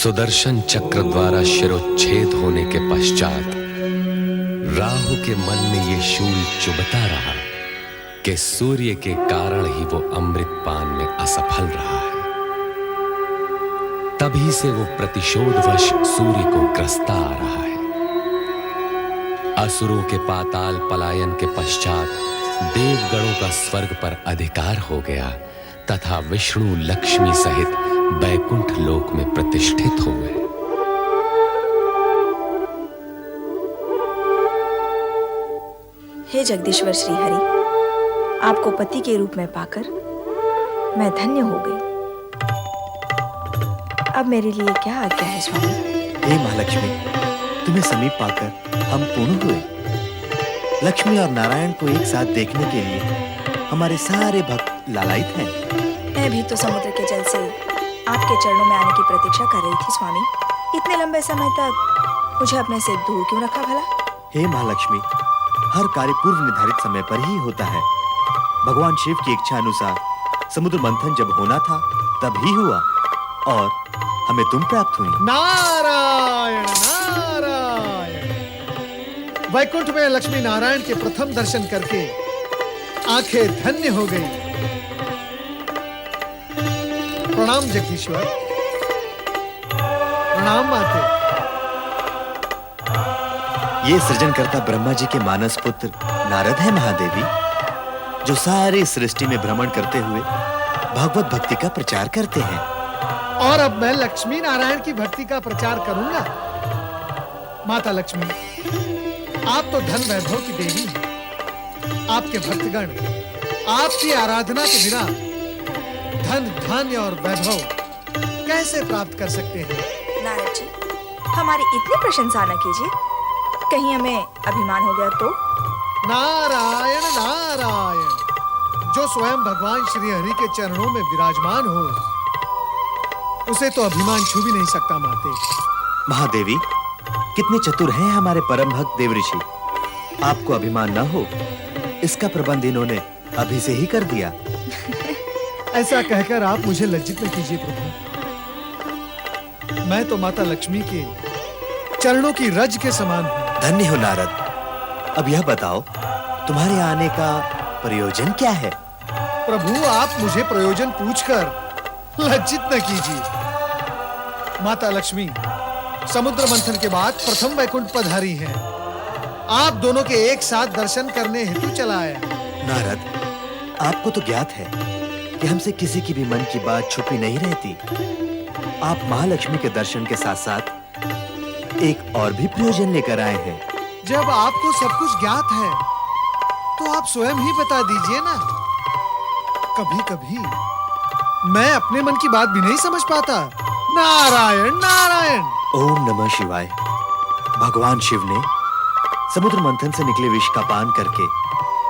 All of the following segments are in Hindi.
सुदर्शन चक्र द्वारा शिरोच्छेद होने के पश्चात राहु के मन में ये शूल चुभता रहा कि सूर्य के कारण ही वो अमृत पान में असफल रहा है। तभी से वो प्रतिशोधवश सूर्य को ग्रस्ता आ रहा है। असुरों के पाताल पलायन के पश्चात देवगणों का स्वर्ग पर अधिकार हो गया तथा विष्णु लक्ष्मी सहित बैकुंठ लोक में प्रतिष्ठित हो गए। हे जगदीश्वर श्री हरि, आपको पति के रूप में पाकर मैं धन्य हो गई। अब मेरे लिए क्या आज्ञा है स्वामी? हे महालक्ष्मी, तुम्हें समीप पाकर हम पूर्ण हुए। लक्ष्मी और नारायण को एक साथ देखने के लिए हमारे सारे भक्त लालायित हैं। मैं भी तो समुद्र के जल से आपके चरणों में आने की प्रतीक्षा कर रही थी स्वामी। इतने लंबे समय तक मुझे अपने से दूर क्यों रखा भला? हे महालक्ष्मी, हर कार्य पूर्व निर्धारित समय पर ही होता है। भगवान शिव की इच्छा अनुसार समुद्र मंथन जब होना था तब ही हुआ और हमें तुम प्राप्त हुई। नारायण नारायण। वैकुंठ में लक्ष्मी नारायण के प्रथम दर्शन करके आंखें धन्य हो गई। प्रणाम जगदीश्वर, प्रणाम माते। ये सृजनकर्ता ब्रह्मा जी के मानस पुत्र नारद है महादेवी, जो सारी सृष्टि में भ्रमण करते हुए भगवत भक्ति का प्रचार करते हैं। और अब मैं लक्ष्मी नारायण की भक्ति का प्रचार करूंगा। माता लक्ष्मी, आप तो धन वैभव की देवी हैं। आपके भक्तगण आपकी आराधना के बिना धन धान्य और वैभव कैसे प्राप्त कर सकते हैं? नारद जी, हमारी इतनी प्रशंसा न कीजिए, कहीं हमें अभिमान हो गया तो? नारायण नारायण। जो स्वयं भगवान श्री हरि के चरणों में विराजमान हो, उसे तो अभिमान छू भी नहीं सकता माते। महादेवी, कितने चतुर हैं हमारे परम भक्त देव ऋषि। आपको अभिमान न हो, इसका प्रबंध इन्होंने अभी से ही कर दिया। ऐसा कहकर आप मुझे लज्जित न कीजिए प्रभु। मैं तो माता लक्ष्मी के चरणों की रज के समान हूँ। धन्य हो नारद। अब यह बताओ, तुम्हारे आने का प्रयोजन क्या है? प्रभु, आप मुझे प्रयोजन पूछकर लज्जित न कीजिए। माता लक्ष्मी समुद्र मंथन के बाद प्रथम वैकुंठ पधारी हैं। आप दोनों के एक साथ दर्शन करने हेतु चला आया। नारद, आपको तो ज्ञात है कि हमसे किसी की भी मन की बात छुपी नहीं रहती। आप महालक्ष्मी के दर्शन के साथ साथ एक और भी प्रयोजन लेकर आए हैं। जब आपको सब कुछ ज्ञात है तो आप स्वयं ही बता दीजिए ना। कभी-कभी मैं अपने मन की बात भी नहीं समझ पाता। नारायण नारायण। ओम नमः शिवाय। भगवान शिव ने समुद्र मंथन से निकले विष का पान करके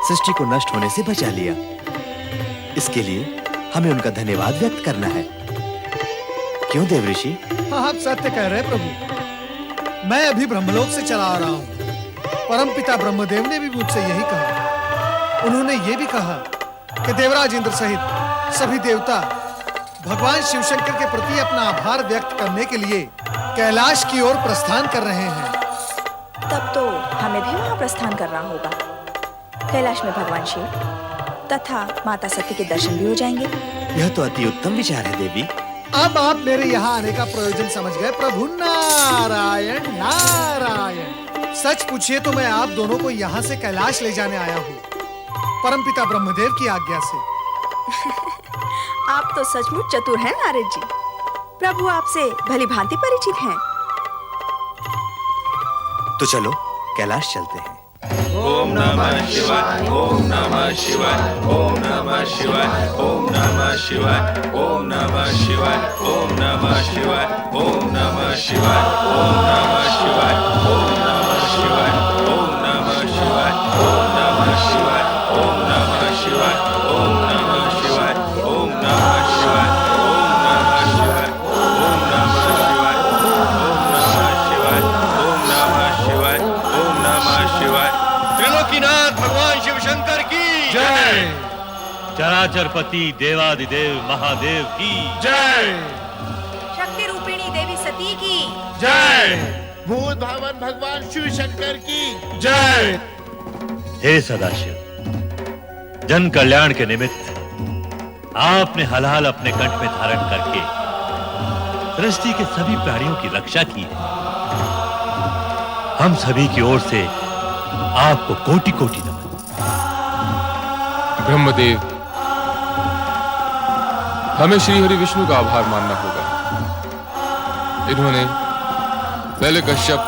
सृष्टि को नष्ट होने से बचा लिया। इसके लिए हमें उनका धन्यवाद व्यक्त करना है। क्यों देव ऋषि? आप सत्य कह रहे प्रभु। मैं अभी ब्रह्मलोक से चला आ रहा हूँ। परमपिता ब्रह्मदेव ने भी मुझसे यही कहा। उन्होंने ये भी कहा कि देवराज इंद्र सहित सभी देवता भगवान शिवशंकर के प्रति अपना आभार व्यक्त करने के लिए कैलाश की ओर प्रस्थान कर रहे हैं। तब तो हमें भी वहां प्रस्थान करना होगा। कैलाश में भगवान शिव तथा माता सती के दर्शन भी हो जाएंगे। यह तो अति उत्तम विचार है देवी। अब आप मेरे यहाँ आने का प्रयोजन समझ गए प्रभु। नारायण नारायण। सच पूछिए तो मैं आप दोनों को यहाँ से कैलाश ले जाने आया हूँ, परमपिता ब्रह्मदेव की आज्ञा से। आप तो सचमुच चतुर हैं नारद जी। प्रभु आपसे भली भांति परिचित हैं। तो चलो कैलाश चलते हैं। ओम नमः शिवाय, ओम नमः शिवाय, ओम नमः शिवाय, ओम नमः शिवाय, ओम नमः शिवाय, ओम नमः शिवाय, ओम नमः शिवाय, ओम नमः शिवाय, ओम नमः शिवाय, ओम नमः शिवाय, ओम नमः शिवाय, ओम नमः शिवाय, ओम नमः शिवाय, ओम नमः शिवाय, ओम नमः शिवाय, ओम नमः शिवाय, ओम नमः शिवाय, ओम नमः शिवाय। त्रिलोकीनाथ भगवान शिव शंकर की जय। चराचरपति देवादिदेव महादेव की जय। शक्ति रूपिणी देवी सती की जय। भूत भावन भगवान शिव शंकर की जय। हे सदाशिव, जन कल्याण के निमित्त आपने हलाल अपने कंठ में धारण करके सृष्टि के सभी प्राणियों की रक्षा की है। हम सभी की ओर से आपको कोटि कोटि नमन। ब्रह्मदेव, हमें श्री हरि विष्णु का आभार मानना होगा। इन्होंने पहले कश्यप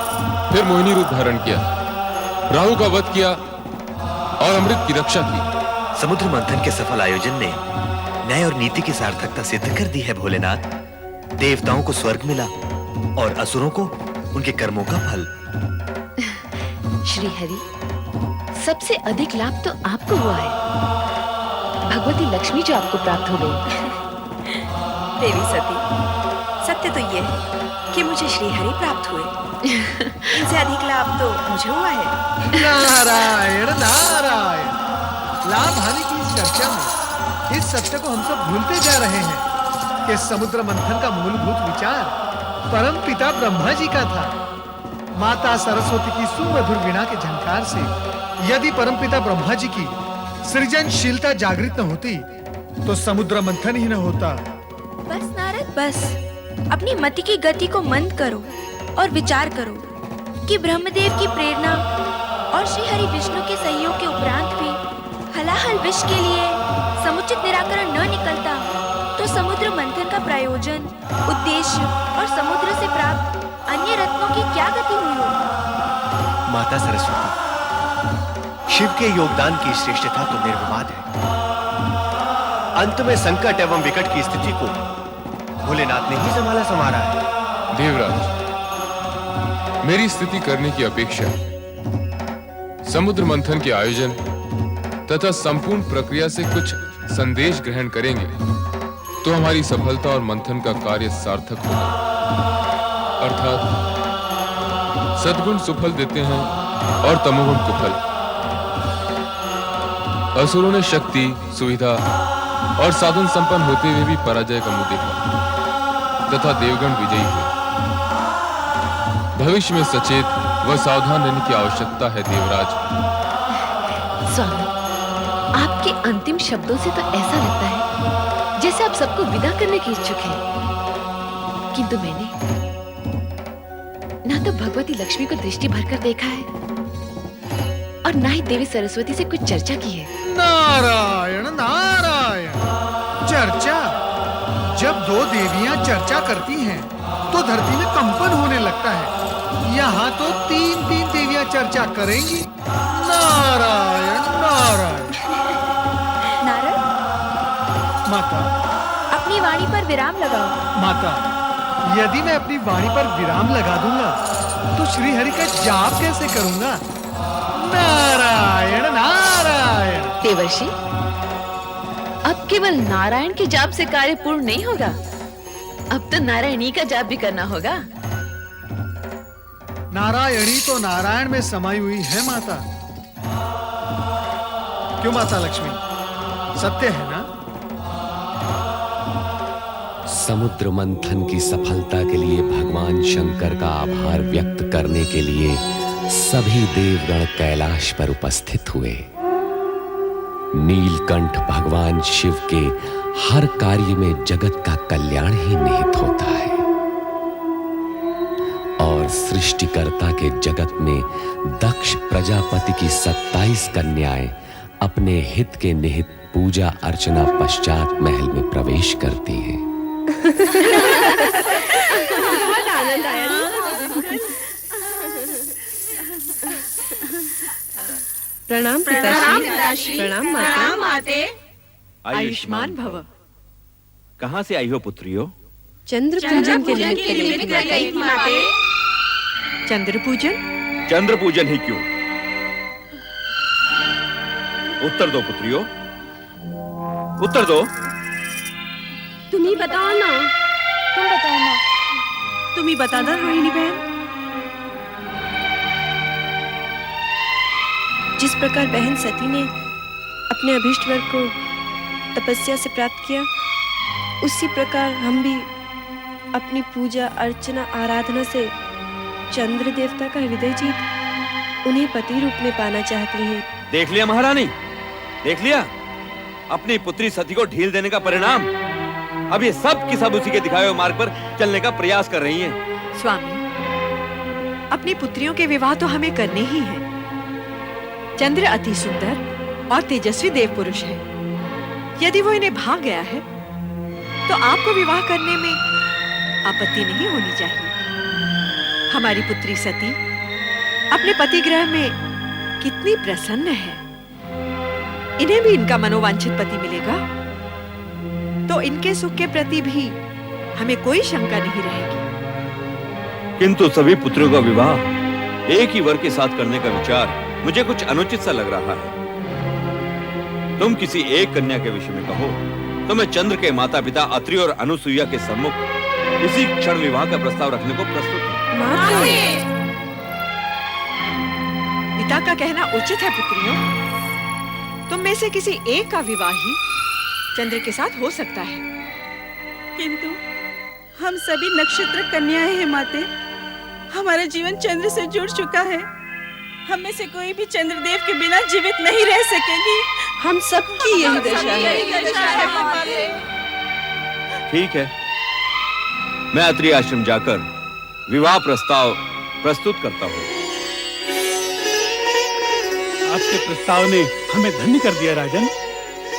फिर मोहिनी रूप धारण किया, राहु का वध किया और अमृत की रक्षा की। समुद्र मंथन के सफल आयोजन ने न्याय और नीति की सार्थकता सिद्ध कर दी है भोलेनाथ। देवताओं को स्वर्ग मिला और असुरों को उनके कर्मों का फल। श्री हरि, सबसे अधिक लाभ तो आपको हुआ है। भगवती लक्ष्मी जो आपको प्राप्त हो गई। देवी सती, सत्य तो ये है कि मुझे श्रीहरि प्राप्त हुए। इनसे अधिक लाभ तो मुझे हुआ है। नारायण नारायण। लाभ हानि की इस चर्चा में इस सत्य को हम सब भूलते जा रहे हैं कि समुद्र मंथन का मूलभूत विचार परम पिता ब्रह्मा जी का था। माता सरस्वती की सुमधुर वीणा के झंकार से यदि परम पिता ब्रह्मा जी की सृजनशीलता जागृत न होती तो समुद्र मंथन ही न होता। बस नारद, बस अपनी मति की गति को मंद करो और विचार करो कि ब्रह्मदेव की प्रेरणा और श्री हरि विष्णु के सहयोग के उपरांत भी हलाहल विष के लिए समुचित निराकरण न निकलता तो समुद्र मंथन का प्रयोजन, उद्देश्य और समुद्र से प्राप्त अन्य रत्नों की क्या गति हुई होगी? माता सरस्वती, शिव के योगदान की श्रेष्ठता तो निर्विवाद है। अंत में संकट एवं विकट की स्थिति को भोलेनाथ ने ही संभाला है। देवराज, मेरी स्तुति करने की अपेक्षा समुद्र मंथन के आयोजन तथा संपूर्ण प्रक्रिया से कुछ संदेश ग्रहण करेंगे तो हमारी सफलता और मंथन का कार्य सार्थक होगा। अर्थात सद्गुण सुफल देते हैं और तमोगुण कुफल। असुरों ने शक्ति, सुविधा और साधन संपन्न होते हुए भी पराजय का मुंह देखा तथा देवगण विजयी हुए। भविष्य में सचेत व सावधान रहने की आवश्यकता है देवराज। स्वामी, आपके अंतिम शब्दों से तो ऐसा लगता है जैसे आप सबको विदा करने की इच्छुक हैं। किंतु मैंने ना तो भगवती लक्ष्मी को दृष्टि भरकर देखा है और ना ही देवी सरस्वती से कुछ चर्चा की है। नारायण नारायण। चर्चा? जब दो देवियां चर्चा करती हैं तो धरती में कंपन होने लगता है। यहाँ तो तीन तीन देवियां चर्चा करेंगी। नारायण नारायण। नारद, माता, अपनी वाणी पर विराम लगाओ। माता, यदि मैं अपनी वाणी पर विराम लगा दूंगा तो श्री हरि का जाप कैसे करूंगा? नारायण नारायण। देवर्षि, अब केवल नारायण के जाप से कार्य पूर्ण नहीं होगा, अब तो नारायणी का जाप भी करना होगा। नारायणी तो नारायण में समाई हुई है माता। क्यों माता लक्ष्मी, सत्य है ना? समुद्र मंथन की सफलता के लिए भगवान शंकर का आभार व्यक्त करने के लिए सभी देवगण कैलाश पर उपस्थित हुए। नीलकंठ भगवान शिव के हर कार्य में जगत का कल्याण ही निहित होता है और सृष्टिकर्ता के जगत में दक्ष प्रजापति की 27 कन्याएं अपने हित के निहित पूजा अर्चना पश्चात महल में प्रवेश करती हैं। बहुत आनंद आया। प्रणाम पिताश्री। प्रणाम माते। आयुष्मान भव। कहाँ से आई हो पुत्रियों? चंद्र पूजन के निमित्त गई थी माते। चंद्र पूजन? चंद्र पूजन ही क्यों? उत्तर दो पुत्रियों, उत्तर दो। तुम ही बताओ ना। तुम बताओ ना। तुम ही बता दो रोहिणी बहन। जिस प्रकार बहन सती ने अपने अभीष्ट वर को तपस्या से प्राप्त किया, उसी प्रकार हम भी अपनी पूजा अर्चना आराधना से चंद्र देवता का हृदय जीत उन्हें पति रूप में पाना चाहती हैं। देख लिया महारानी, देख लिया अपनी पुत्री सती को ढील देने का परिणाम। अब ये सब की सब उसी के दिखाए हुए मार्ग पर चलने का प्रयास कर रही हैं। स्वामी, अपनी पुत्रियों के विवाह तो हमें करने ही हैं। चंद्र अति सुंदर और तेजस्वी देव पुरुष है। यदि वो इन्हें भाग गया है तो आपको विवाह करने में आपत्ति नहीं होनी चाहिए। हमारी पुत्री सती अपने पति गृह में कितनी प्रसन्न है। इन्हें भी इनका मनोवांछित पति मिलेगा तो इनके सुख के प्रति भी हमें कोई शंका नहीं रहेगी। किंतु सभी पुत्रों का विवाह एक ही वर के साथ करने का विचार मुझे कुछ अनुचित सा लग रहा है। तुम किसी एक कन्या के विषय में कहो तो मैं चंद्र के माता पिता अत्रि और अनुसुईया के सम्मुख इसी क्षण विवाह का प्रस्ताव रखने को प्रस्तुत हूं। पिता का कहना उचित है पुत्रियों। तुम में से किसी एक का विवाह ही चंद्र के साथ हो सकता है। किंतु हम सभी नक्षत्र कन्याएं हैं माते। हमारा जीवन चंद्र से जुड़ चुका है। हम में से कोई भी चंद्रदेव के बिना जीवित नहीं रह सकेगी। हम सबकी यही दशा है। ठीक है, मैं अत्रि आश्रम जाकर विवाह प्रस्ताव प्रस्तुत करता हूँ। आपके प्रस्ताव ने हमें धन्य कर दिया राजन।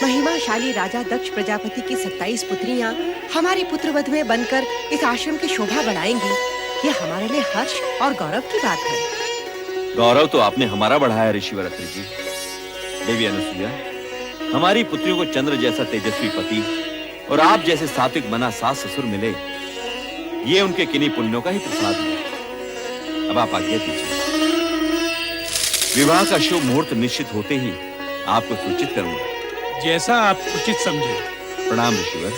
महिमाशाली राजा दक्ष प्रजापति की 27 पुत्रियां हमारे पुत्रवध में बनकर इस आश्रम की शोभा बढ़ाएंगी। यह हमारे लिए हर्ष और गौरव की बात है। गौरव तो आपने हमारा बढ़ाया ऋषिवर अत्रि जी। देवी अनुसुईया, हमारी पुत्रियों को चंद्र जैसा तेजस्वी पति और आप जैसे सात्विक मना सास ससुर मिले, ये उनके किन्हीं पुण्यों का ही प्रसाद है। अब आप आज्ञा दीजिए। विवाह का शुभ मुहूर्त निश्चित होते ही आपको सूचित करूंगा। जैसा आप उचित समझे। प्रणाम ऋषिवर।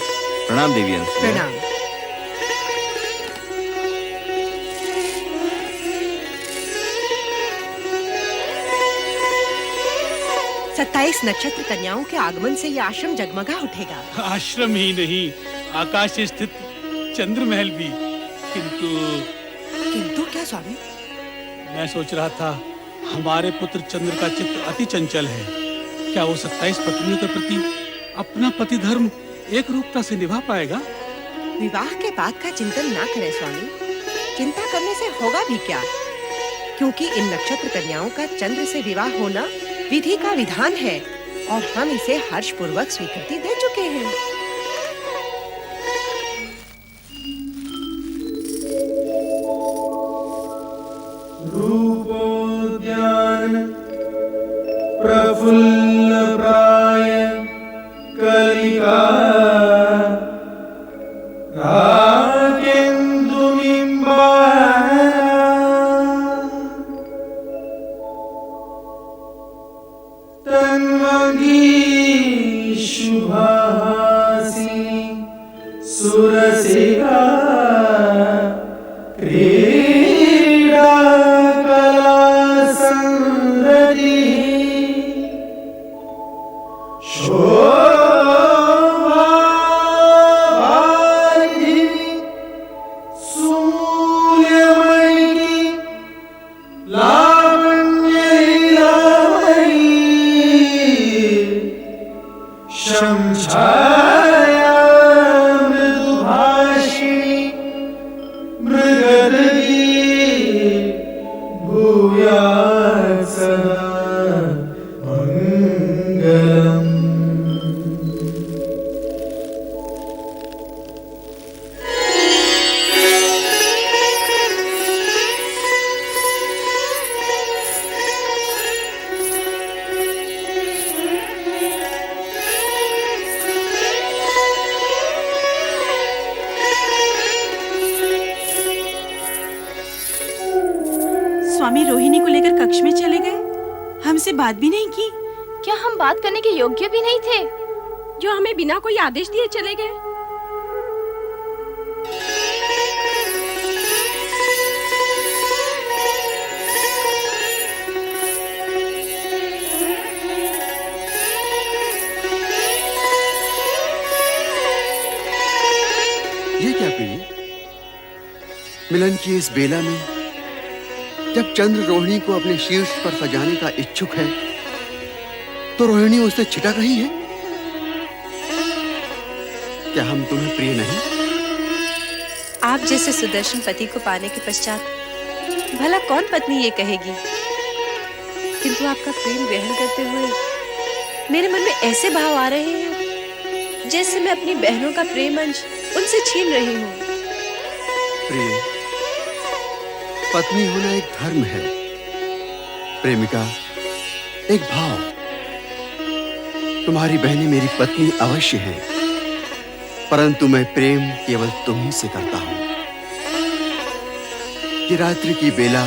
प्रणाम देवी अनुसुईया। प्रणाम। 27 नक्षत्र कन्याओं के आगमन से यह आश्रम जगमगा उठेगा। आश्रम ही नहीं, आकाश से स्थित चंद्र महल भी। किंतु क्या स्वामी? मैं सोच रहा था, हमारे पुत्र चंद्र का चित्त अति चंचल है। क्या वो 27 पत्नियों के प्रति अपना पति धर्म एक रूपता से निभा पाएगा? विवाह के बाद का चिंतन ना करें स्वामी। चिंता करने से होगा भी क्या? क्योंकि इन नक्षत्र कन्याओं का चंद्र से विवाह होना विधि का विधान है और हम इसे हर्ष पूर्वक स्वीकृति दे चुके हैं। रूपोद्यान प्रफुल्ल प्राय कलिका सुरसिका क्रीडा कला संरति शोभा वारिधि सूर्यमयी लावण्यलीलामयी शंछाया स्वामी रोहिणी को लेकर कक्ष में चले गए। हमसे बात भी नहीं की। क्या हम बात करने के योग्य भी नहीं थे? जो हमें बिना कोई आदेश दिए चले गए। ये क्या पीड़ी? मिलन की इस बेला में जब चंद्र रोहिणी को अपने शीर्ष पर सजाने का इच्छुक है, तो रोहिणी उससे छिटक रही है। क्या हम तुम्हें प्रिय नहीं? आप जैसे सुदर्शन पति को पाने के पश्चात भला कौन पत्नी ये कहेगी? किंतु आपका प्रेम ग्रहण करते हुए मेरे मन में ऐसे भाव आ रहे हैं जैसे मैं अपनी बहनों का प्रेम अंश उनसे छीन रही हूँ। प्रिय, पत्नी होना एक धर्म है, प्रेमिका एक भाव। तुम्हारी बहनें मेरी पत्नी अवश्य हैं, परंतु मैं प्रेम केवल तुम ही से करता हूं। ये रात्रि की बेला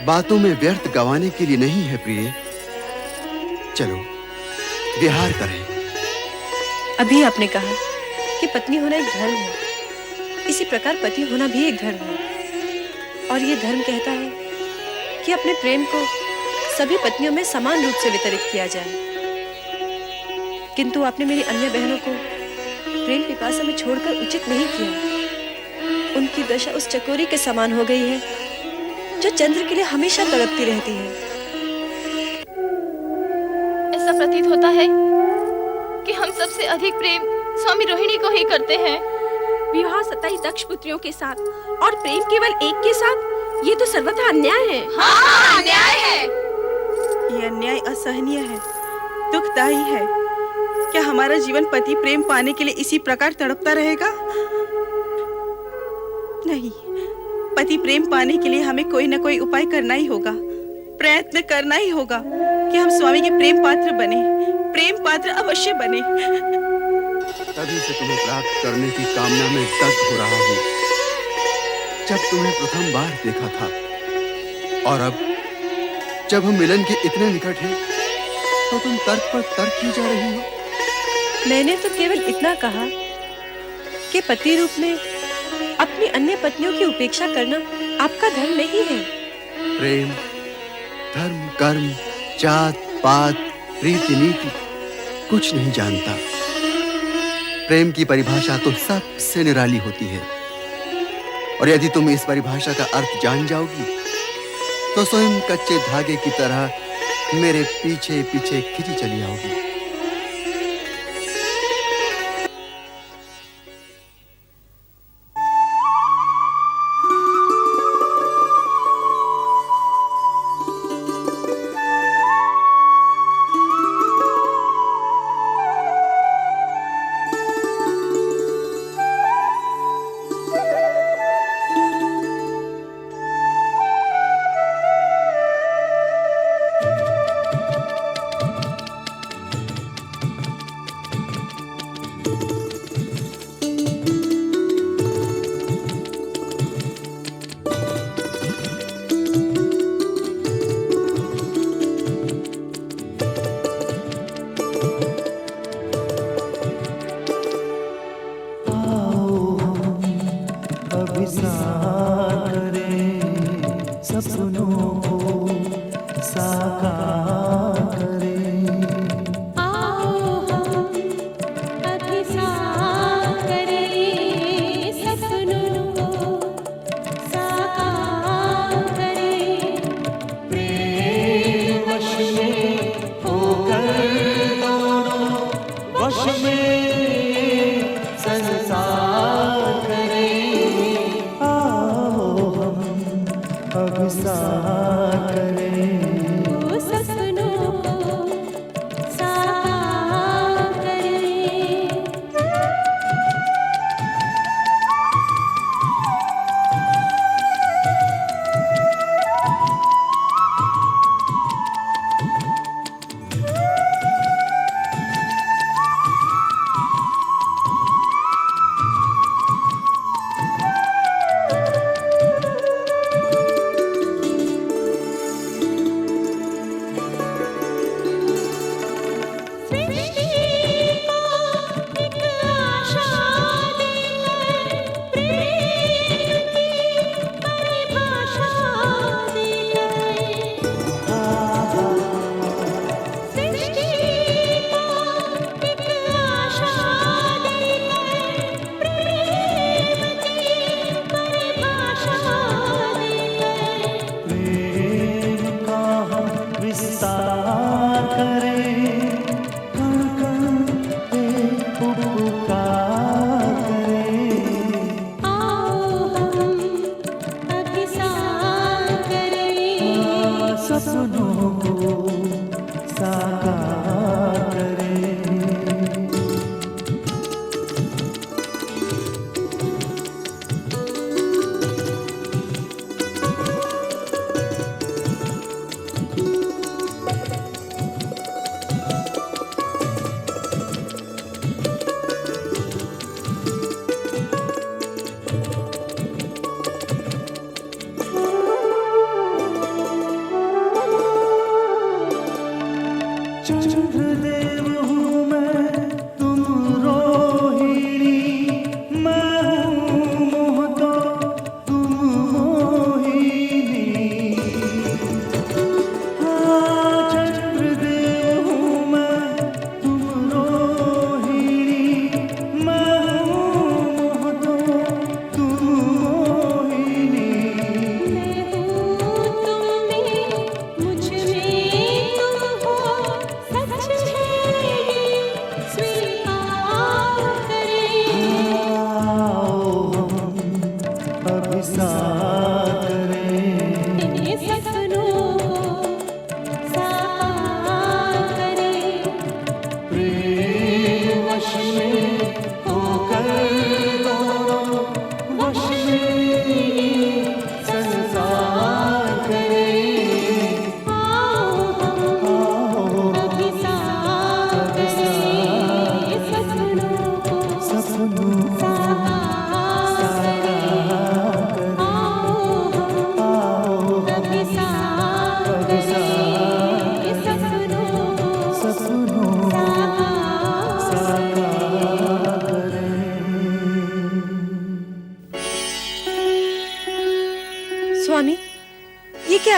बातों में व्यर्थ गंवाने के लिए नहीं है प्रिय। चलो विहार करें। अभी आपने कहा कि पत्नी होना एक धर्म है, इसी प्रकार पति होना भी एक धर्म है। और ये धर्म कहता है कि अपने प्रेम को सभी पत्नियों में समान रूप से वितरित किया जाए। किंतु आपने मेरी अन्य बहनों को प्रेम पिपासा में छोड़कर उचित नहीं किया। उनकी दशा उस चकोरी के समान हो गई है जो चंद्र के लिए हमेशा तड़पती रहती है। ऐसा प्रतीत होता है कि हम सबसे अधिक प्रेम स्वामी रोहिणी को ही करते हैं। विवाह 27 दक्ष पुत्रियों के साथ और प्रेम केवल एक के साथ, ये तो सर्वथा अन्याय है। हाँ, अन्याय है। ये अन्याय असहनीय है, दुखदायी है। क्या हमारा जीवन पति प्रेम पाने के लिए इसी प्रकार तड़पता रहेगा? नहीं, पति प्रेम पाने के लिए हमें कोई न कोई उपाय करना ही होगा, प्रयत्न करना ही होगा कि हम स्वामी के प्रेम पात्र बने, प्रेम पात्र अवश्य बने। तभी से तुम्हें प्राप्त करने की कामना में दग्ध हो रहा हूं। जब तुम्हें प्रथम बार देखा था और अब जब हम मिलन के इतने निकट हैं, तो तुम तर्क पर तर्क की जा रही हो। मैंने तो केवल इतना कहा कि पति रूप में अपनी अन्य पत्नियों की उपेक्षा करना आपका धर्म नहीं है। प्रेम, धर्म, कर्म, जात, पात, रीति नीति कुछ नहीं जानता। प्रेम की परिभाषा तो सबसे निराली होती है, और यदि तुम इस परिभाषा का अर्थ जान जाओगी तो स्वयं कच्चे धागे की तरह मेरे पीछे पीछे खिंची चली आओगी।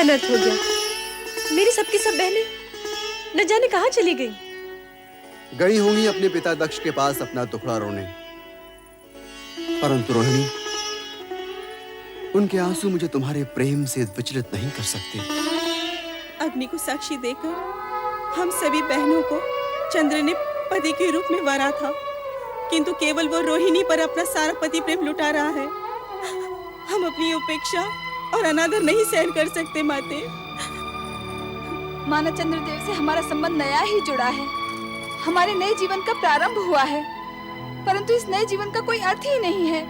अनर्थ हो गया? मेरी सबकी सब बहनें न जाने कहाँ चली गई। गई होंगी अपने पिता दक्ष के पास अपना टुकड़ा रोने। परंतु रोहिणी, उनके आंसू मुझे तुम्हारे प्रेम से विचलित नहीं कर सकते। अग्नि को साक्षी देकर हम सभी बहनों को चंद्र ने पति के रूप में वरा था, किंतु केवल वो रोहिणी पर अपना सारा पति प्रेम लुटा रहा है। हम अपनी उपेक्षा और अनादर नहीं सहन कर सकते माते। माना चंद्रदेव से हमारा संबंध नया ही जुड़ा है, हमारे नए जीवन का प्रारंभ हुआ है, परंतु इस नए जीवन का कोई अर्थ ही नहीं है।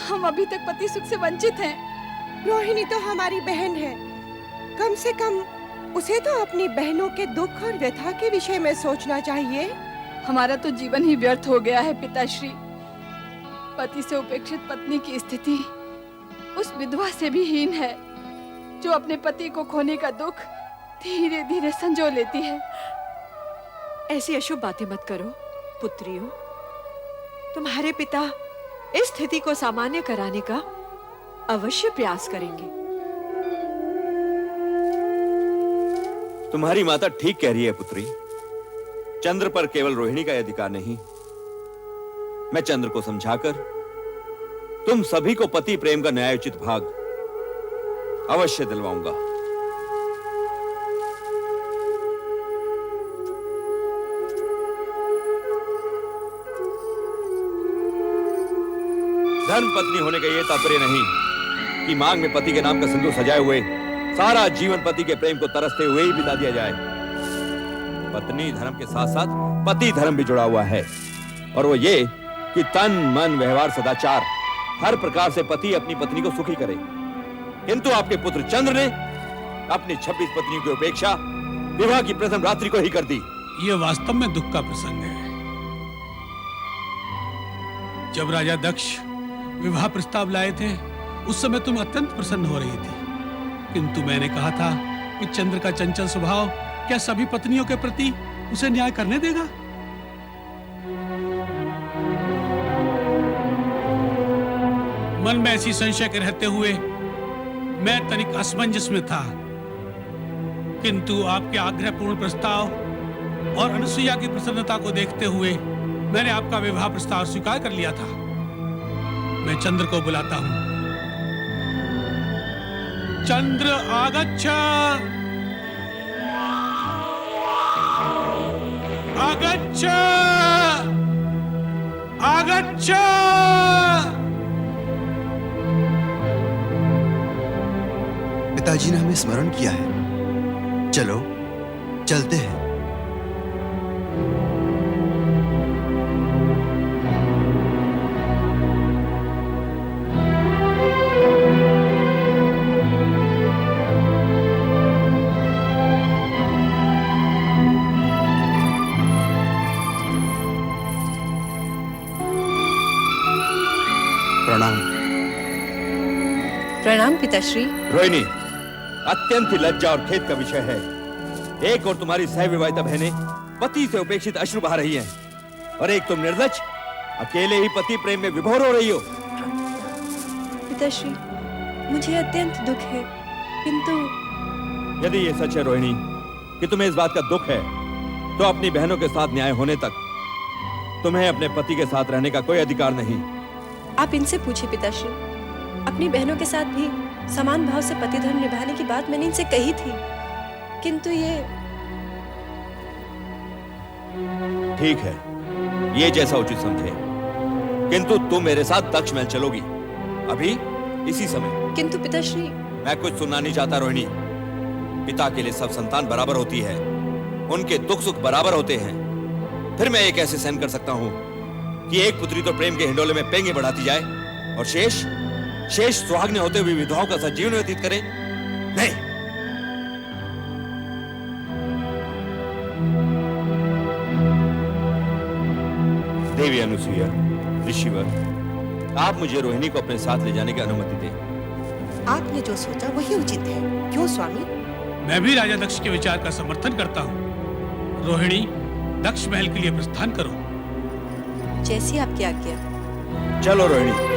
हम अभी तक पति सुख से वंचित हैं। रोहिणी तो हमारी बहन है, कम से कम उसे तो अपनी बहनों के दुख और व्यथा के विषय में सोचना चाहिए। हमारा तो जीवन ही व्यर्थ हो गया है पिताश्री। पति से उपेक्षित पत्नी की स्थिति उस विधवा से भी हीन है, जो अपने पति को खोने का दुख धीरे धीरे संजो लेती है। ऐसी अशुभ बातें मत करो पुत्रियों। तुम्हारे पिता इस स्थिति को सामान्य कराने का अवश्य प्रयास करेंगे। तुम्हारी माता ठीक कह रही है पुत्री। चंद्र पर केवल रोहिणी का अधिकार नहीं। मैं चंद्र को समझाकर तुम सभी को पति प्रेम का न्यायोचित भाग अवश्य दिलवाऊंगा। धर्म पत्नी होने का यह तात्पर्य नहीं कि मांग में पति के नाम का सिंदूर सजाए हुए सारा जीवन पति के प्रेम को तरसते हुए ही बिता दिया जाए। पत्नी धर्म के साथ साथ पति धर्म भी जुड़ा हुआ है, और वो ये कि तन मन व्यवहार सदाचार हर प्रकार से पति अपनी पत्नी को सुखी करे। किंतु आपके पुत्र चंद्र ने अपनी 26 पत्नियों की उपेक्षा विवाह की प्रथम रात्रि को ही कर दी। ये वास्तव में दुख का प्रसंग है। जब राजा दक्ष विवाह प्रस्ताव लाए थे, उस समय तुम अत्यंत प्रसन्न हो रही थी, किंतु मैंने कहा था कि चंद्र का चंचल स्वभाव क्या सभी पत्नियों के प्रति उसे न्याय करने देगा? मन में ऐसी संशय के रहते हुए मैं तनिक असमंजस में था, किंतु आपके आग्रहपूर्ण प्रस्ताव और अनुसुईया की प्रसन्नता को देखते हुए मैंने आपका विवाह प्रस्ताव स्वीकार कर लिया था। मैं चंद्र को बुलाता हूं। चंद्र आगच्छ, आगच्छ, आगच्छ। पिताजी ने हमें स्मरण किया है। चलो चलते हैं। प्रणाम। प्रणाम पिताश्री। रोहिणी, अत्यंत ही लज्जा और खेद का विषय है। एक और तुम्हारी सहविवाहिता बहनें पति से उपेक्षित अश्रु बहा रही हैं, और एक तुम निर्लज्ज अकेले ही पति प्रेम में विभोर हो रही हो। पिताश्री, मुझे अत्यंत दुख है, किंतु यदि ये सच है रोहिणी कि तुम्हें इस बात का दुख है, तो अपनी बहनों के साथ न्याय होने तक तुम्हें अपने पति के साथ रहने का कोई अधिकार नहीं। आप इनसे पूछिए पिताश्री। अपनी बहनों के साथ भी समान भाव से पति धर्म निभाने की बात मैंने इनसे कही थी, किंतु ये ठीक है, ये जैसा उचित समझे, किंतु तुम मेरे साथ दक्ष महल चलोगी अभी इसी समय। किंतु पिताश्री, मैं कुछ सुनना नहीं चाहता रोहिणी। पिता के लिए सब संतान बराबर होती है, उनके दुख सुख बराबर होते हैं। फिर मैं ये कैसे सहन कर सकता हूँ कि एक पुत्री तो प्रेम के हिंडोले में पेंगे बढ़ाती जाए और शेष सुहागने होते हुए विधवाओं का साथ जीवन व्यतीत करे? नहीं। देवी अनुसुईया, ऋषिवर, आप मुझे रोहिणी को अपने साथ ले जाने की अनुमति दें। आपने जो सोचा वही उचित है। क्यों स्वामी? मैं भी राजा दक्ष के विचार का समर्थन करता हूँ। रोहिणी, दक्ष महल के लिए प्रस्थान करो। जैसी आपकी आज्ञा। चलो रोहिणी।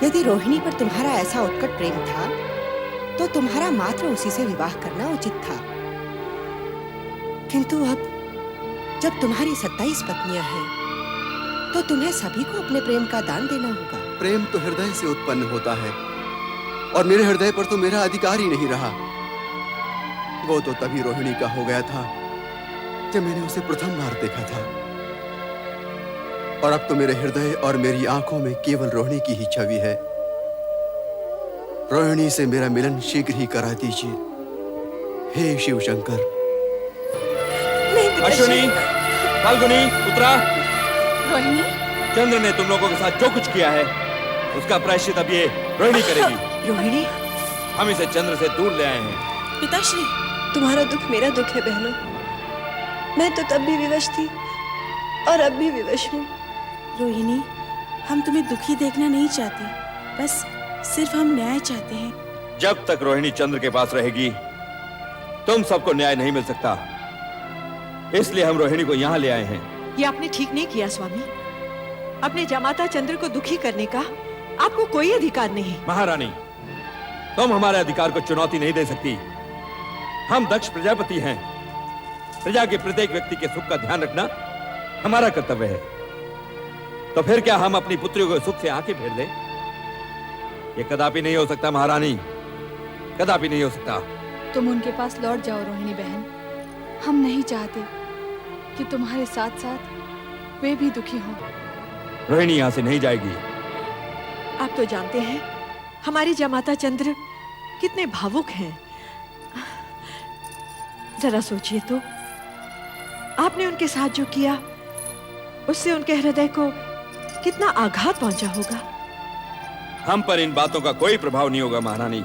यदि रोहिणी पर तुम्हारा ऐसा उत्कट प्रेम था तो तुम्हारा मात्र उसी से विवाह करना उचित था। किंतु अब जब तुम्हारी 27 पत्नियां हैं तो तुम्हें सभी को अपने प्रेम का दान देना होगा। प्रेम तो हृदय से उत्पन्न होता है और मेरे हृदय पर तो मेरा अधिकार ही नहीं रहा। वो तो तभी रोहिणी का हो गया था जब मैंने उसे प्रथम बार देखा था, और अब तो मेरे हृदय और मेरी आंखों में केवल रोहिणी की ही छवि है। रोहिणी से मेरा मिलन शीघ्र ही करा दीजिए, हे शिव शंकर। अश्विनी, फाल्गुनी, उत्तरा, रोहिणी, चंद्र ने तुम लोगों के साथ जो कुछ किया है उसका प्रायश्चित अब ये रोहिणी करेगी। रोहिणी, हम इसे चंद्र से दूर ले आए हैं। पिताश्री, तुम्हारा दुख मेरा दुख है बहनों। मैं तो तब भी विवश थी और अब भी विवश हूँ। रोहिणी, हम तुम्हें दुखी देखना नहीं चाहते, बस सिर्फ हम न्याय चाहते हैं। जब तक रोहिणी चंद्र के पास रहेगी तुम सबको न्याय नहीं मिल सकता, इसलिए हम रोहिणी को यहाँ ले आए हैं। ये आपने ठीक नहीं किया स्वामी। अपने जमाता चंद्र को दुखी करने का आपको कोई अधिकार नहीं। महारानी, तुम हमारे अधिकार को चुनौती नहीं दे सकती। हम दक्ष प्रजापति हैं। प्रजा के प्रत्येक व्यक्ति के सुख का ध्यान रखना हमारा कर्तव्य है। तो फिर क्या हम अपनी पुत्रियों को सुख से आंखें फेर दें? ये कदापि नहीं हो सकता महारानी, कदापि नहीं हो सकता। तुम उनके पास लौट जाओ रोहिणी बहन। हम नहीं चाहते कि तुम्हारे साथ साथ वे भी दुखी हों। रोहिणी यहाँ से नहीं जाएगी। आप तो जानते हैं हमारे जमाता चंद्र कितने भावुक हैं। जरा सोचिए तो, आपने उनके साथ जो किया उससे उनके हृदय को कितना आघात पहुंचा होगा। हम पर इन बातों का कोई प्रभाव नहीं होगा महारानी।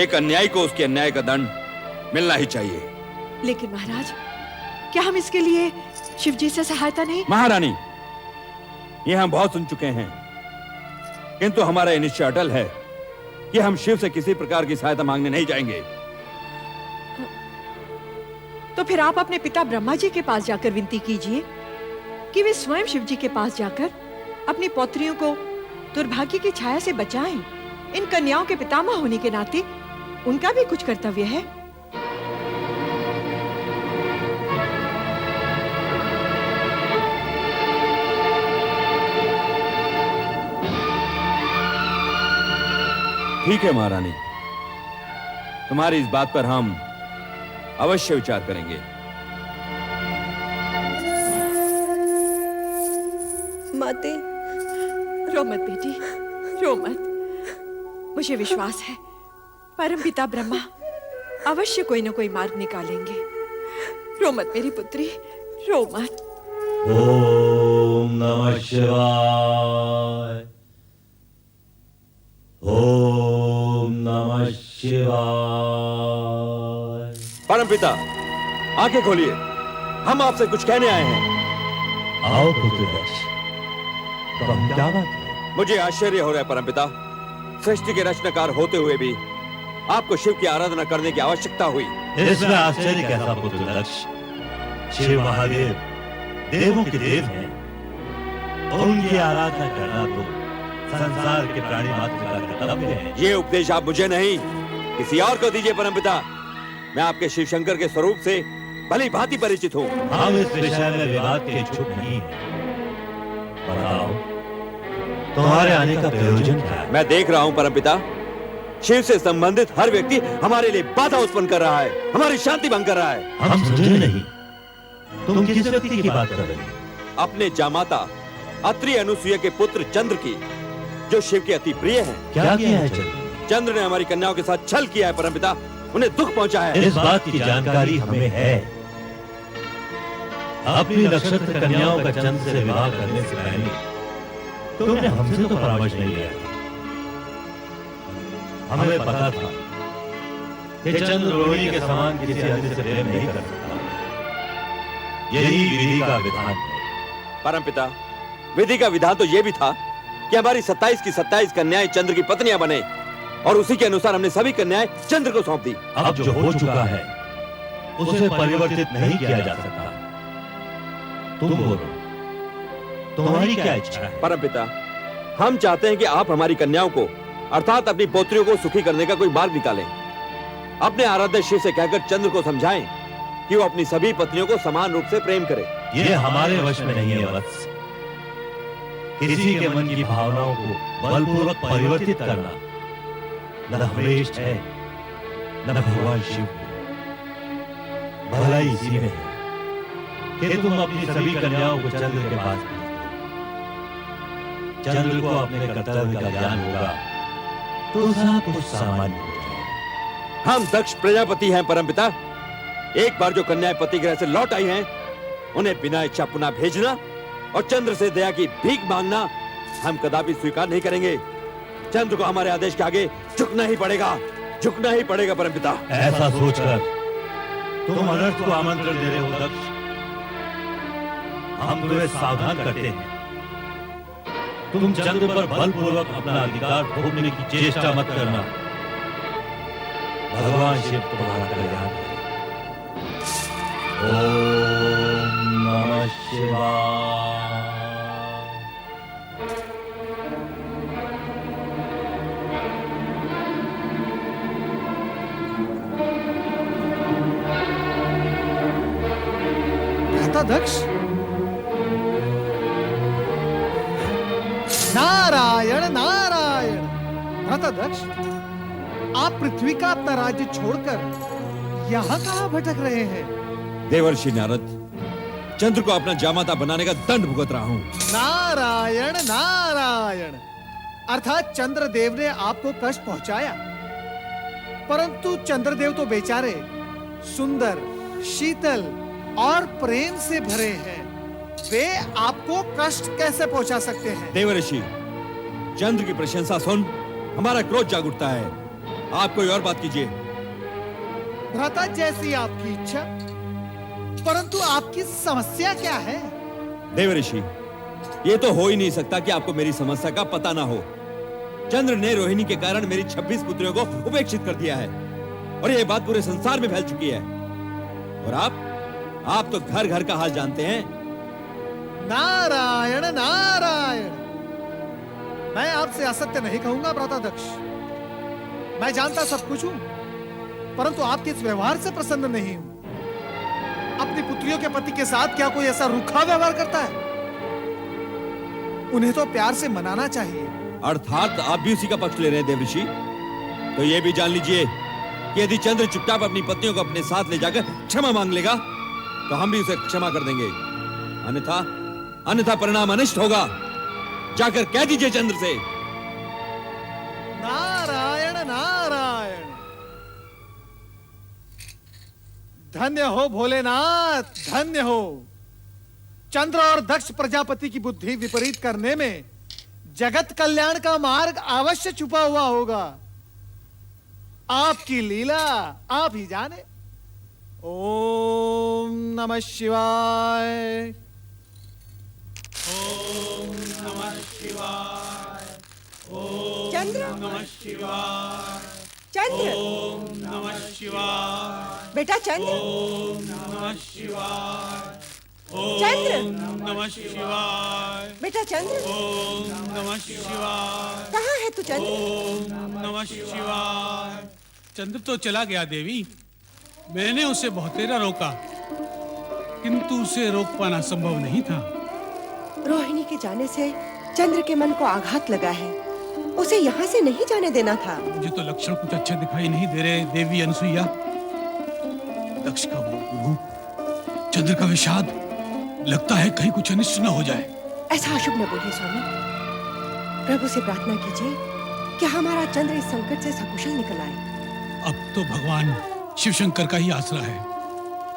एक अन्यायी को उसके अन्याय का दंड मिलना ही चाहिए। लेकिन महाराज, क्या हम इसके लिए शिव जी से सहायता नहीं? महारानी, ये हम बहुत सुन चुके हैं, किंतु हमारा यह निश्चय अटल है कि हम शिव से किसी प्रकार की सहायता मांगने नहीं जाएंगे। तो फिर आप अपने पिता ब्रह्मा जी के पास जाकर विनती कीजिए कि वे स्वयं शिव जी के पास जाकर अपनी पौत्रियों को दुर्भाग्य की छाया से बचाएं। इन कन्याओं के पितामह होने के नाते उनका भी कुछ कर्तव्य है। ठीक है महारानी, तुम्हारी इस बात पर हम अवश्य विचार करेंगे। माते, रो मत बेटी, रो मत। मुझे विश्वास है परम पिता ब्रह्मा अवश्य कोई न कोई मार्ग निकालेंगे। रो मत मेरी पुत्री, रो मत। ओम नमः शिवाय, ओम नमः शिवाय। परमपिता, आंखें खोलिए, हम आपसे कुछ कहने आए हैं। आओ पुत्रदक्ष, तो हम क्या बात है? मुझे आश्चर्य हो रहा है परमपिता, सृष्टि के रचनाकार होते हुए भी आपको शिव की आराधना करने की आवश्यकता हुई। इसमें आश्चर्य कैसा पुत्रदक्ष? शिव महादेव देवों के देव हैं और उनकी आराधना करना तो संसार के प्राणी मात्र का कर्तव्य है। ये उपदेश आप मुझे नहीं किसी और को दीजिए परमपिता। मैं आपके शिव शंकर के स्वरूप से भली भांति परिचित हूँ। हम इस विषय में विवाद के इच्छुक नहीं हैं। बताओ, तुम्हारे आने का प्रयोजन क्या है? मैं देख रहा हूँ परमपिता, शिव से संबंधित हर व्यक्ति हमारे लिए बाधा उत्पन्न कर रहा है, हमारी शांति भंग कर रहा है। हम समझे नहीं, तुम किस व्यक्ति की बात कर रहे हो? अपने जामाता अत्रि अनुसुईया के पुत्र चंद्र की, जो शिव के अति प्रिय हैं। क्या किया है चंद्र? चंद्र ने हमारी कन्याओं के साथ छल किया है परमपिता, उन्हें दुख पहुंचा है। इस बात की जानकारी हमें है। अपनी नक्षत्र कन्याओं का चंद्र से विवाह करने से पहले तुमने हमसे तो परामर्श नहीं लिया। हमें पता था कि चंद्र रोहिणी के समान किसी अन्य से प्रेम नहीं कर सकता। यही विधि का विधान है। परमपिता, विधि का विधान तो यह भी था कि हमारी 27 की 27 कन्याएं चंद्र की पत्नियां बने, और उसी के अनुसार हमने सभी कन्याएं चंद्र को सौंप दी। अब जो हो चुका है उसे परिवर्तित नहीं किया जा सकता। तुम बोलो, तुम्हारी क्या इच्छा है? परमपिता, हम चाहते हैं कि आप हमारी कन्याओं को अर्थात अपनी पोत्रियों को सुखी करने का कोई मार्ग निकालें। अपने आराध्य शिव से कहकर चंद्र को समझाएं कि वो अपनी सभी पत्नियों को समान रूप से प्रेम करे। ये हमारे वश में नहीं है वत्स। किसी के मन की भावनाओं को बलपूर्वक परिवर्तित करना न हमेश है न भगवान शिव को। भलाई इसी में है कि तुम अपनी सभी कन्याओं को चंद्र के पास भेज दो। चंद्र को अपने कर्तव्य का ज्ञान होगा तो सब कुछ सामान्य हो जाएगा। हम दक्ष प्रजापति हैं परमपिता। एक बार जो कन्याएं पति गृह से लौट आई हैं, उन्हें बिना इच्छा पुनः भेजना और चंद्र से दया की भीख मांगना हम कदापि स्वीकार नहीं करेंगे। चंद्र को हमारे आदेश के आगे झुकना ही पड़ेगा, झुकना ही पड़ेगा परमपिता। ऐसा सोचकर तुम अनर्थ को आमंत्रण दे रहे हो दक्ष। हम तुम्हें सावधान करते हैं, तुम चंद्र पर बलपूर्वक अपना अधिकार थोपने की चेष्टा मत करना। भगवान शिव तुम्हारा कल्याण करे। ओम नमः शिवाय। कहता दक्ष, नारायण नारायण। भ्राता दक्ष, आप पृथ्वी का अपना राज्य छोड़कर यहाँ कहाँ भटक रहे हैं? देवर्षि नारद, चंद्र को अपना जामाता बनाने का दंड भुगत रहा हूँ। नारायण नारायण। अर्थात चंद्रदेव ने आपको कष्ट पहुंचाया, परंतु चंद्रदेव तो बेचारे सुंदर, शीतल और प्रेम से भरे हैं। वे आपको कष्ट कैसे पहुंचा सकते हैं? देवर्षि, चंद्र की प्रशंसा सुन हमारा क्रोध जाग उठता है। आप कोई और बात कीजिए। भ्राता, जैसी आपकी इच्छा, परंतु आपकी समस्या क्या है? देवर्षि, ये तो हो ही नहीं सकता कि आपको मेरी समस्या का पता ना हो। चंद्र ने रोहिणी के कारण मेरी 26 पुत्रियों को उपेक्षित कर दिया है और ये बात पूरे संसार में फैल चुकी है। और आप तो घर घर का हाल जानते हैं। नारायण नारायण। मैं आपसे असत्य नहीं कहूंगा भ्राता दक्ष। मैं जानता सब कुछ हूं, परंतु आपके इस व्यवहार से प्रसन्न नहीं हूं। अपनी पुत्रियों के पति के साथ क्या कोई ऐसा रूखा व्यवहार करता है? उन्हें तो प्यार से मनाना चाहिए। अर्थात आप भी उसी का पक्ष ले रहे हैं देवर्षि। तो ये भी जान लीजिए कि यदि चंद्र चुपचाप अपनी पत्नियों को अपने साथ ले जाकर क्षमा मांग लेगा तो हम भी उसे क्षमा कर देंगे। अन्यथा परिणाम अनिष्ट होगा। जाकर कह दीजिए चंद्र से। नारायण नारायण। धन्य हो भोलेनाथ, धन्य हो। चंद्र और दक्ष प्रजापति की बुद्धि विपरीत करने में जगत कल्याण का मार्ग अवश्य छुपा हुआ होगा। आपकी लीला आप ही जाने। ओम नमः शिवाय। ओम नमः शिवाय। ओम चंद्र। नमः शिवाय। चंद्र। ओम नमः शिवाय। बेटा चंद्र। ओम नमः शिवाय। चंद्र। ओम नमः शिवाय। बेटा चंद्र। ओम नमः शिवाय। कहाँ है तू चंद्र? ओम नमः शिवाय। चंद्र तो चला गया देवी। मैंने उसे बहुतेरा रोका, किंतु उसे रोक पाना संभव नहीं था। रोहिणी के जाने से चंद्र के मन को आघात लगा है। उसे यहाँ से नहीं जाने देना था। मुझे तो लक्षण कुछ अच्छे दिखाई नहीं दे रहे देवी अनसुईया। दक्ष का वो रूप, चंद्र का विषाद, लगता है कहीं कुछ अनिष्ट न हो जाए। ऐसा अशुभ न बोलिए स्वामी। प्रभु से प्रार्थना कीजिए कि हमारा चंद्र इस संकट से सकुशल निकल आए। अब तो भगवान शिव शंकर का ही आसरा है।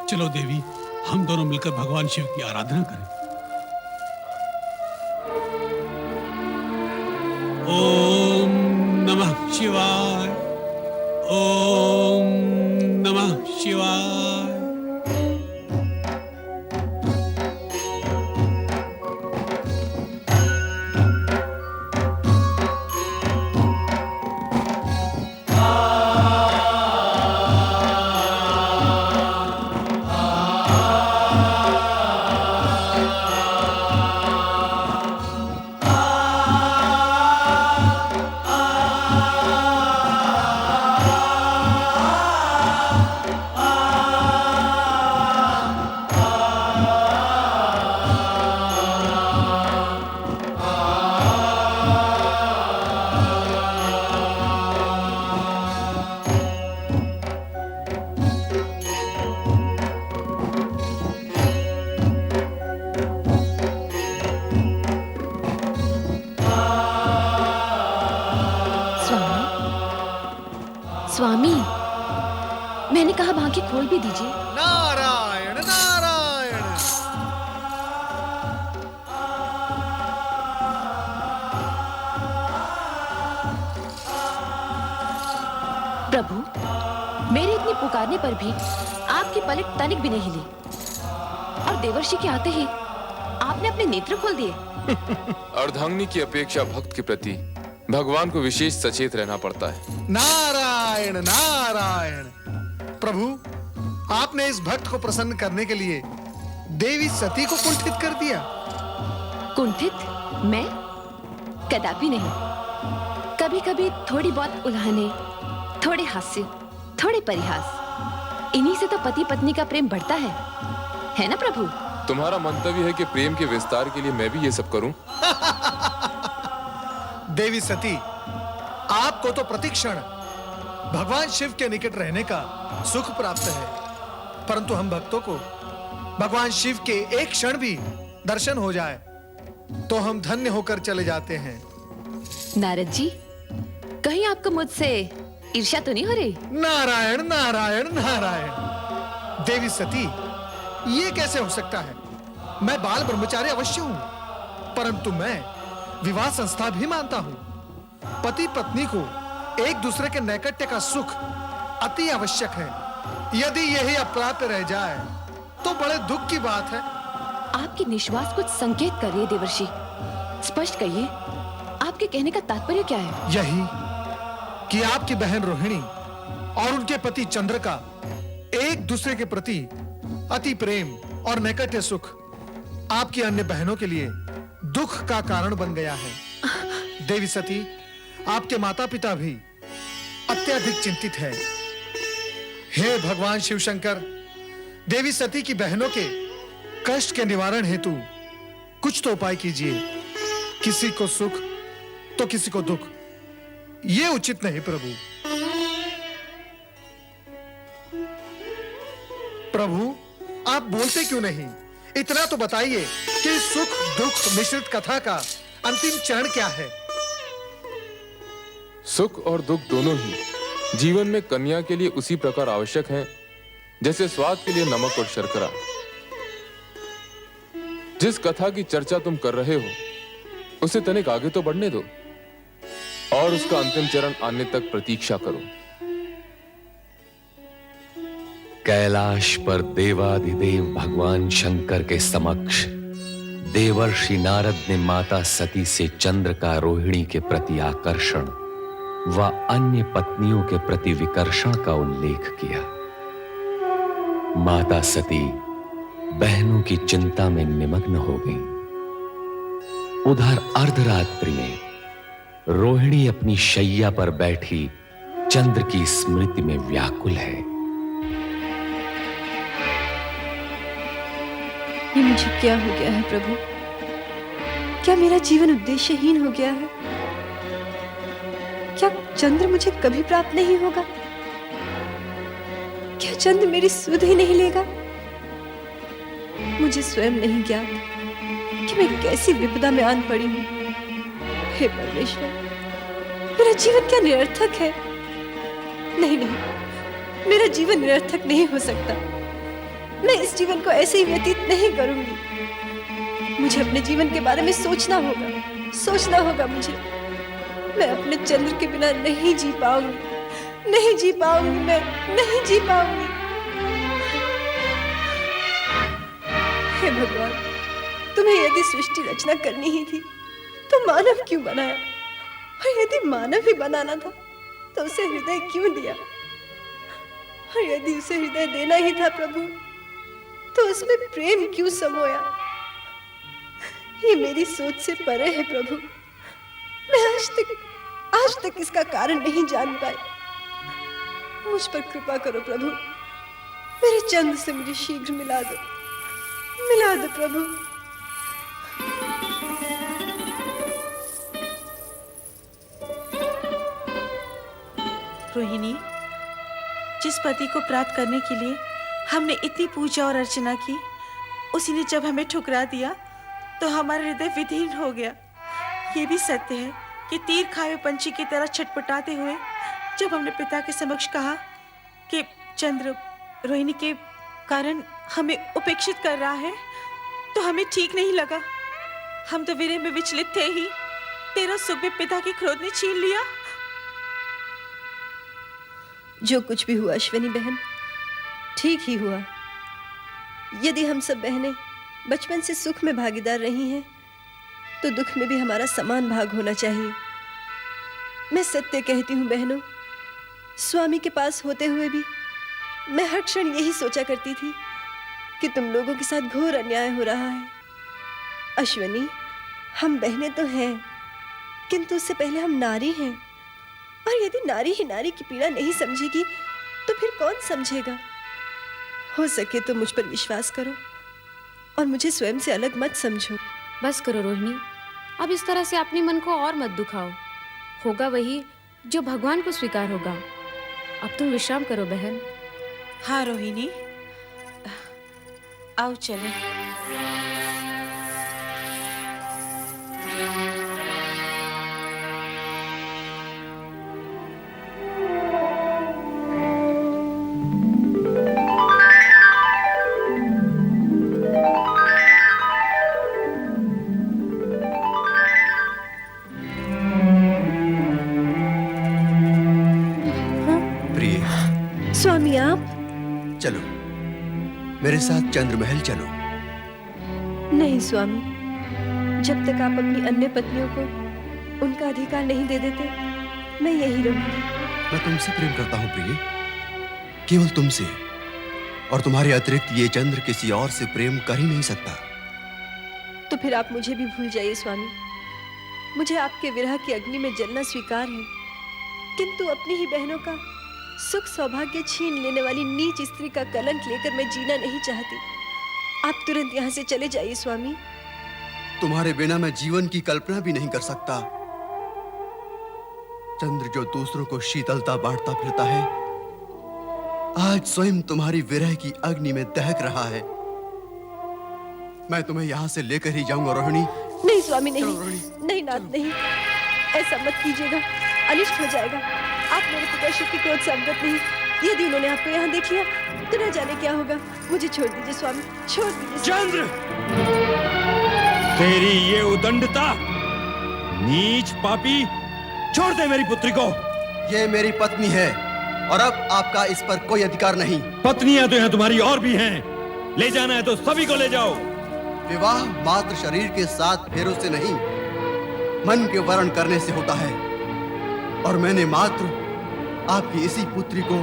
चलो देवी, हम दोनों मिलकर भगवान शिव की आराधना करें। ओम नमः शिवाय। ओम नमः शिवाय। स्वामी, मैंने कहा बाकी खोल भी दीजिए। नारायण नारायण। प्रभु, मेरे इतनी पुकारने पर भी आपकी पलक तनिक भी नहीं हिली, और देवर्षि के आते ही आपने अपने नेत्र खोल दिए। अर्धांगिनी की अपेक्षा भक्त के प्रति भगवान को विशेष सचेत रहना पड़ता है। नारायण नारायण। प्रभु, आपने इस भक्त को प्रसन्न करने के लिए देवी सती को कुंठित कर दिया। कुंठित? मैं? कदापि नहीं। कभी कभी थोड़ी बहुत उल्हाने, थोड़े हास्य, थोड़े परिहास, इन्हीं से तो पति पत्नी का प्रेम बढ़ता है ना प्रभु? तुम्हारा मंतव्य है कि प्रेम के विस्तार के लिए मैं भी ये सब करूं? देवी सती, आपको तो प्रतिक्षण भगवान शिव के निकट रहने का सुख प्राप्त है, परंतु हम भक्तों को भगवान शिव के एक क्षण भी दर्शन हो जाए तो हम धन्य होकर चले जाते हैं। नारद जी, कहीं आपको मुझसे ईर्ष्या तो नहीं हो रही? नारायण नारायण नारायण। देवी सती, ये कैसे हो सकता है? मैं बाल ब्रह्मचारी अवश्य हूं, परंतु मैं विवाह संस्था भी मानता हूं। पति पत्नी को एक दूसरे के नैकट्य का सुख अति आवश्यक है। यदि यही अप्राप्य रह जाए तो बड़े दुख की बात है। आपकी निश्वास कुछ संकेत कर रही है देवर्षि, स्पष्ट कहिए, आपके कहने का तात्पर्य क्या है? यही कि आपकी बहन रोहिणी और उनके पति चंद्र का एक दूसरे के प्रति अति प्रेम और नैकट्य सुख आपकी अन्य बहनों के लिए दुख का कारण बन गया है। देवी सती, आपके माता पिता भी अत्यधिक चिंतित है। हे भगवान शिव शंकर, देवी सती की बहनों के कष्ट के निवारण हेतु कुछ तो उपाय कीजिए। किसी को सुख तो किसी को दुख, ये उचित नहीं प्रभु। प्रभु, आप बोलते क्यों नहीं? इतना तो बताइए कि सुख दुख मिश्रित कथा का अंतिम चरण क्या है? सुख और दुख दोनों ही जीवन में कन्या के लिए उसी प्रकार आवश्यक हैं जैसे स्वाद के लिए नमक और शर्करा। जिस कथा की चर्चा तुम कर रहे हो उसे तनिक आगे तो बढ़ने दो और उसका अंतिम चरण आने तक प्रतीक्षा करो। कैलाश पर देवाधिदेव भगवान शंकर के समक्ष देवर्षि नारद ने माता सती से चंद्र का रोहिणी के प्रति आकर्षण व अन्य पत्नियों के प्रति विकर्षण का उल्लेख किया। माता सती बहनों की चिंता में निमग्न हो गईं। उधर अर्धरात्रि में रोहिणी अपनी शैया पर बैठी चंद्र की स्मृति में व्याकुल है। ये मुझे क्या हो गया है प्रभु? क्या मेरा जीवन उद्देश्यहीन हो गया है? क्या चंद्र मुझे कभी प्राप्त नहीं होगा? क्या चंद्र मेरी सुध ही नहीं लेगा? मुझे स्वयं नहीं ज्ञात कि मैं कैसी विपदा में आन पड़ी हूं। हे परमेश्वर, मेरा जीवन क्या निरर्थक है? नहीं नहीं, मेरा जीवन निरर्थक नहीं हो सकता। मैं इस जीवन को ऐसे ही व्यतीत नहीं करूंगी। मुझे अपने जीवन के बारे में सोचना होगा मुझे। मैं अपने चंद्र के बिना नहीं जी पाऊंगी, नहीं जी पाऊंगी, मैं नहीं जी पाऊंगी। हे भगवान, तुम्हें यदि सृष्टि रचना करनी ही थी तो मानव क्यों बनाया? और यदि मानव ही बनाना था तो उसे हृदय क्यों दिया? और यदि उसे हृदय देना ही था प्रभु, तो उसमें प्रेम क्यों समोया? ये मेरी सोच से परे है प्रभु। मैं आज तक इसका कारण नहीं जान पाई। मुझ पर कृपा करो प्रभु। मेरे चंद्र से मुझे शीघ्र मिला दो प्रभु। रोहिणी, जिस पति को प्राप्त करने के लिए हमने इतनी पूजा और अर्चना की, उसी ने जब हमें ठुकरा दिया तो हमारा हृदय विदीर्ण हो गया। ये भी सत्य है कि तीर खाए पंछी की तरह छटपटाते हुए जब हमने पिता के समक्ष कहा कि चंद्र रोहिणी के कारण हमें उपेक्षित कर रहा है, तो हमें ठीक नहीं लगा। हम तो विरह में विचलित थे ही, तेरा सुख भी पिता के क्रोध ने छीन लिया। जो कुछ भी हुआ अश्विनी बहन, ठीक ही हुआ। यदि हम सब बहनें बचपन से सुख में भागीदार रही हैं, तो दुख में भी हमारा समान भाग होना चाहिए। मैं सत्य कहती हूँ बहनों, स्वामी के पास होते हुए भी मैं हर क्षण यही सोचा करती थी कि तुम लोगों के साथ घोर अन्याय हो रहा है। अश्विनी, हम बहनें तो हैं, किंतु उससे पहले हम नारी हैं, और यदि नारी ही नारी की पीड़ा नहीं समझेगी तो फिर कौन समझेगा? हो सके तो मुझ पर विश्वास करो और मुझे स्वयं से अलग मत समझो। बस करो रोहिणी, अब इस तरह से अपने मन को और मत दुखाओ। होगा वही जो भगवान को स्वीकार होगा। अब तुम विश्राम करो बहन। हाँ रोहिणी, आओ चले। स्वामी आप? चलो मेरे साथ चंद्रमहल चलो। नहीं स्वामी, जब तक आप अपनी अन्य पत्नियों को उनका अधिकार नहीं दे देते, मैं यही रहूंगी। मैं तुमसे प्रेम करता हूँ प्रिय, केवल तुमसे, और तुम्हारे अतिरिक्त ये चंद्र किसी और से प्रेम कर ही नहीं सकता। तो फिर आप मुझे भी भूल जाइए स्वामी। मुझे आपके विरह की अग्नि में जलना स्वीकार है, किंतु अपनी ही बहनों का सुख सौभाग्य छीन लेने वाली नीच स्त्री का कलंक लेकर मैं जीना नहीं चाहती। आप तुरंत यहाँ से चले जाइए स्वामी। तुम्हारे बिना मैं जीवन की कल्पना भी नहीं कर सकता। चंद्र जो दूसरों को शीतलता बांटता फिरता है, आज स्वयं तुम्हारी विरह की अग्नि में दहक रहा है। मैं तुम्हें यहाँ से लेकर ही जाऊंगा रोहिणी। नहीं स्वामी, नहीं नहीं नाथ, नहीं, ऐसा मत कीजिएगा, अनिष्ट हो जाएगा। आप मेरे पिताश्री के क्रोध से अवगत नहीं। यदि उन्होंने आपको यहाँ देख लिया तो न जाने क्या होगा। मुझे छोड़ दीजिए स्वामी, छोड़ दीजिए। चंद्र, तेरी ये उदंडता, नीच पापी, छोड़ दे मेरी पुत्री को। ये मेरी पत्नी है और अब आपका इस पर कोई अधिकार नहीं। पत्नियां तो यहाँ तुम्हारी और भी हैं, ले जाना है तो सभी को ले जाओ। विवाह मात्र शरीर के साथ फेरों से नहीं, मन के वर्ण करने से होता है, और मैंने मात्र आपकी इसी पुत्री को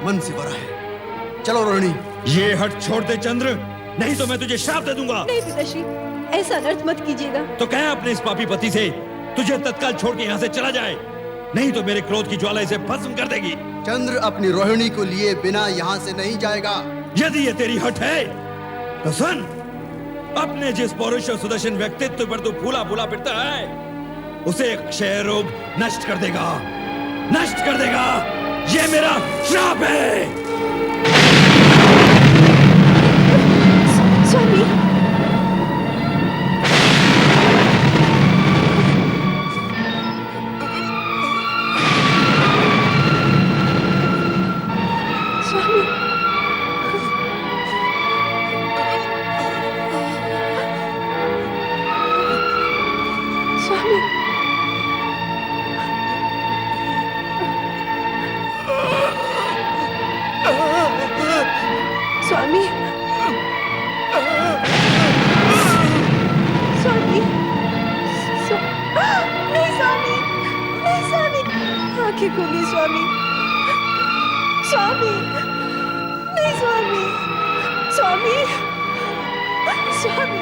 मन से वरा है। चलो रोहिणी। ये हट छोड़ दे चंद्र, नहीं तो मैं तुझे श्राप दे दूंगा। नहीं पिताश्री, ऐसा अनर्थ मत कीजिएगा। तो कह अपने इस पापी पति से तुझे तत्काल छोड़ के यहाँ से चला जाए, नहीं तो मेरे क्रोध की ज्वाला इसे भस्म कर देगी। चंद्र अपनी रोहिणी को लिए बिना यहाँ से नहीं जाएगा। यदि ये तेरी हट है तो सुन, अपने जिस पौरुष और सुदर्शन व्यक्तित्व पर तू फूला फूला फिरता है, उसे क्षय रोग नष्ट कर देगा, नष्ट कर देगा। ये मेरा श्राप है। स्वामी, स्वामी, स्वामी, नहीं स्वामी, नहीं स्वामी, आंखें खोलिए स्वामी, स्वामी, नहीं स्वामी, स्वामी, स्वामी, स्वामी।